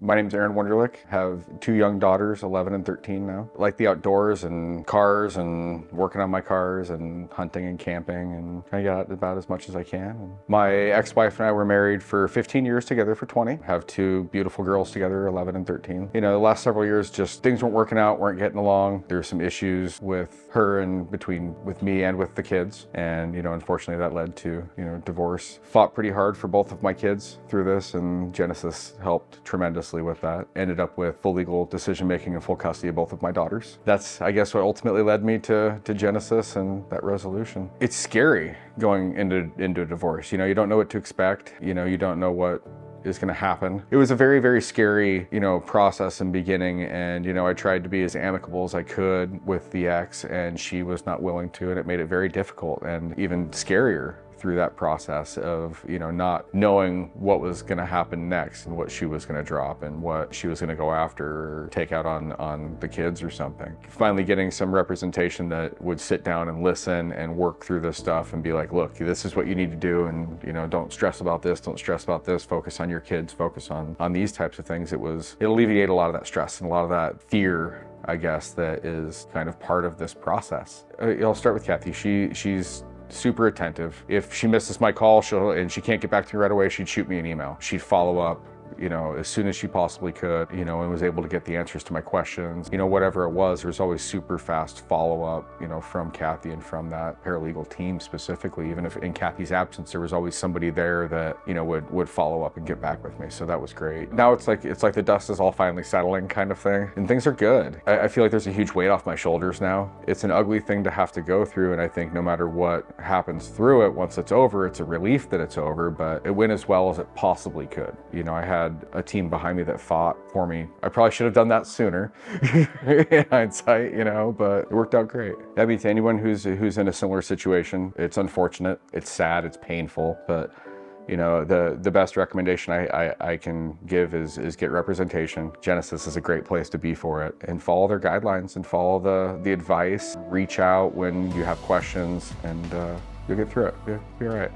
My name's Aaron Wunderlich. Have 2 young daughters, 11 and 13 now. Like the outdoors and cars and working on my cars and hunting and camping, and I got about as much as I can. And my ex-wife and I were married for 15 years together for 20. Have 2 beautiful girls together, 11 and 13. You know, the last several years just things weren't working out, weren't getting along. There were some issues with her and with me and with the kids. And, you know, unfortunately that led to, divorce. Fought pretty hard for both of my kids through this, and Genesis helped tremendously with that. Ended up with full legal decision-making and full custody of both of my daughters. That's, I guess, what ultimately led me to Genesis and that resolution. It's scary going into a divorce. You don't know what to expect. You don't know what is going to happen. It was a very, very scary, process in beginning, and, I tried to be as amicable as I could with the ex, and she was not willing to, and it made it very difficult and even scarier through that process of, not knowing what was going to happen next and what she was going to drop and what she was going to go after or take out on the kids or something. Finally getting some representation that would sit down and listen and work through this stuff and be like, look, this is what you need to do, and, don't stress about this, don't stress about this, focus on your kids, focus on these types of things. It alleviated a lot of that stress and a lot of that fear, I guess, that is kind of part of this process. I'll start with Kathy. She's super attentive. If she misses my call and she can't get back to me right away, she'd shoot me an email. She'd follow up, as soon as she possibly could, and was able to get the answers to my questions. Whatever it was, there was always super fast follow-up, from Kathy and from that paralegal team specifically. Even if in Kathy's absence, there was always somebody there that, would follow up and get back with me. So that was great. Now it's like the dust is all finally settling kind of thing, and things are good. I feel like there's a huge weight off my shoulders now. It's an ugly thing to have to go through, and I think no matter what happens through it, once it's over, it's a relief that it's over, but it went as well as it possibly could. I had a team behind me that fought for me. I probably should have done that sooner in hindsight, but it worked out great. I mean, to anyone who's in a similar situation, it's unfortunate, it's sad, it's painful, but the best recommendation I can give is get representation. Genesis is a great place to be for it, and follow their guidelines and follow the advice. Reach out when you have questions, and you'll get through it. You'll be all right.